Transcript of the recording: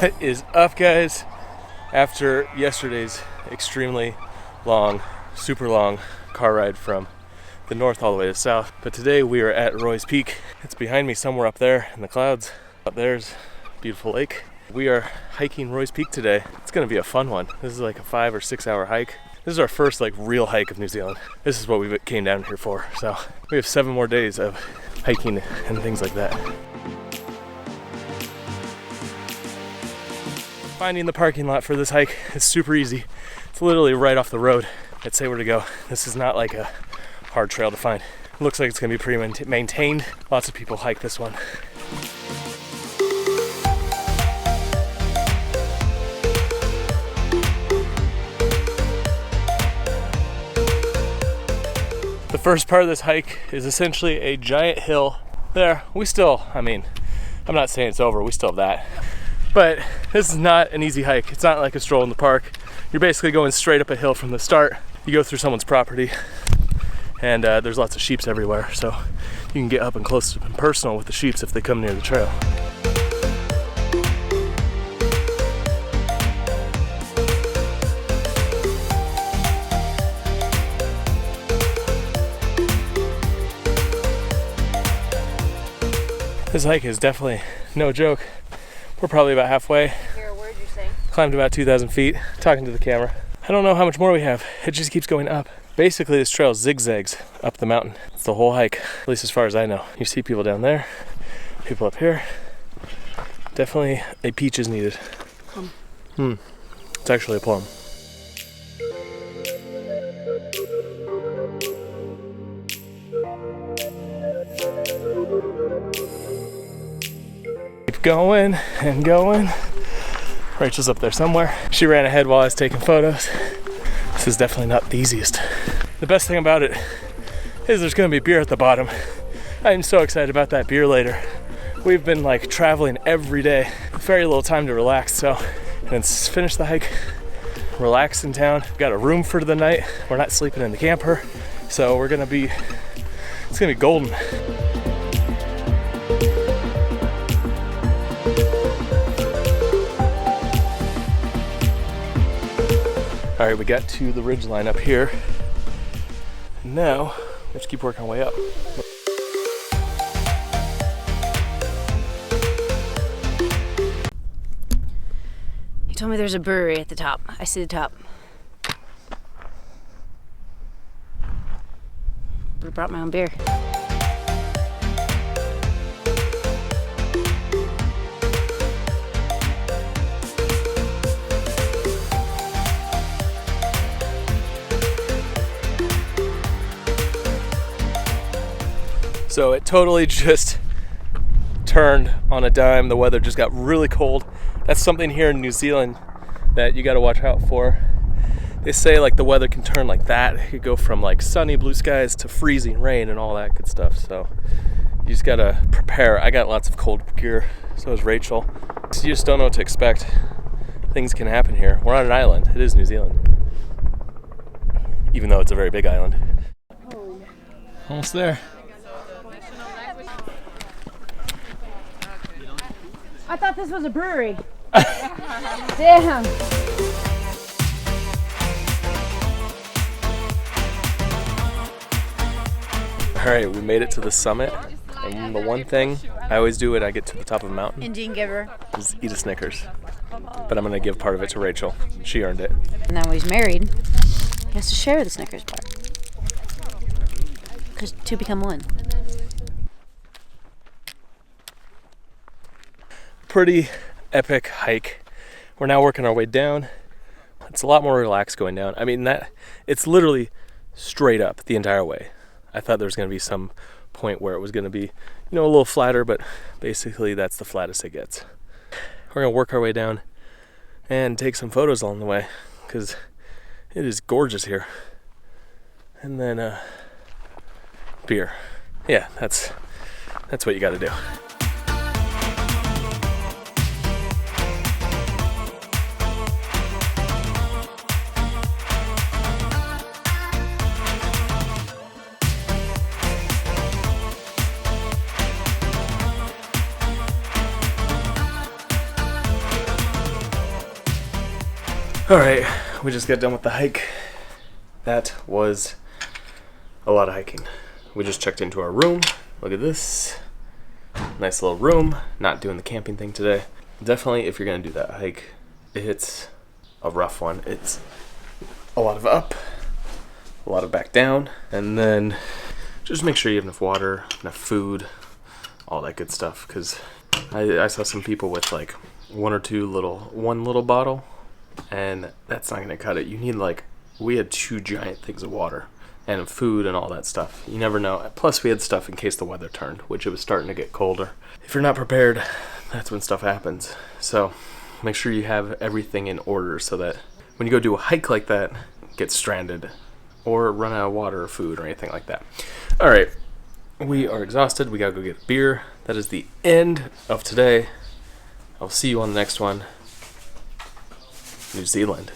What is up, guys? After yesterday's extremely long, super long car ride from the north all the way to the south, but today we are at ROYS Peak. It's behind me somewhere up there in the clouds. Up there's a beautiful lake. We are hiking ROYS Peak today. It's gonna be a fun one. This is like a 5 or 6 hour hike. This is our first like real hike of New Zealand. This is what we came down here for. So we have 7 more days of hiking and things like that. Finding the parking lot for this hike is super easy. It's literally right off the road. I'd say where to go. This is not like a hard trail to find. It looks like it's gonna be pretty maintained. Lots of people hike this one. The first part of this hike is essentially a giant hill. There, I'm not saying it's over, we still have that. But this is not an easy hike. It's not like a stroll in the park. You're basically going straight up a hill from the start. You go through someone's property, and there's lots of sheeps everywhere, so you can get up and close and personal with the sheeps if they come near the trail. This hike is definitely no joke. We're probably about halfway. Where'd you say? Climbed about 2,000 feet, talking to the camera. I don't know how much more we have. It just keeps going up. Basically, this trail zigzags up the mountain. It's the whole hike, at least as far as I know. You see people down there, people up here. Definitely a peach is needed. Plum. It's actually a plum. Keep going and going. Rachel's up there somewhere. She ran ahead while I was taking photos. This is definitely not the easiest. The best thing about it is there's gonna be beer at the bottom. I'm so excited about that beer later. We've been like traveling every day, very little time to relax, so and finish the hike, relax in town. We've got a room for the night. We're not sleeping in the camper, so it's gonna be golden. All right, we got to the ridge line up here. And now, let's keep working our way up. You told me there's a brewery at the top. I see the top. Would have brought my own beer. So it totally just turned on a dime. The weather just got really cold. That's something here in New Zealand that you got to watch out for. They say like the weather can turn like that. It could go from like sunny blue skies to freezing rain and all that good stuff. So you just got to prepare. I got lots of cold gear. So does Rachel. So you just don't know what to expect. Things can happen here. We're on an island. It is New Zealand. Even though it's a very big island. Almost there. I thought this was a brewery. Damn. All right, we made it to the summit. And the one thing I always do when I get to the top of a mountain Indian giver. is eat a Snickers. But I'm gonna give part of it to Rachel. She earned it. And now he's married, he has to share the Snickers bar. Because two become one. Pretty epic hike. We're now working our way down. It's a lot more relaxed going down. I mean, it's literally straight up the entire way. I thought there was going to be some point where it was going to be, a little flatter, but basically that's the flattest it gets. We're going to work our way down and take some photos along the way because it is gorgeous here. And then beer. Yeah, that's what you got to do. Alright, we just got done with the hike. That was a lot of hiking. We just checked into our room. Look at this. Nice little room. Not doing the camping thing today. Definitely, if you're going to do that hike, it's a rough one. It's a lot of up, a lot of back down, and then just make sure you have enough water, enough food, all that good stuff, because I saw some people with like one little bottle, and that's not going to cut it. You need we had 2 giant things of water and food and all that stuff. You never know. Plus we had stuff in case the weather turned, which it was starting to get colder. If you're not prepared, that's when stuff happens. So make sure you have everything in order so that when you go do a hike like that, get stranded or run out of water or food or anything like that. All right, we are exhausted. We gotta go get a beer. That is the end of today. I'll see you on the next one. New Zealand.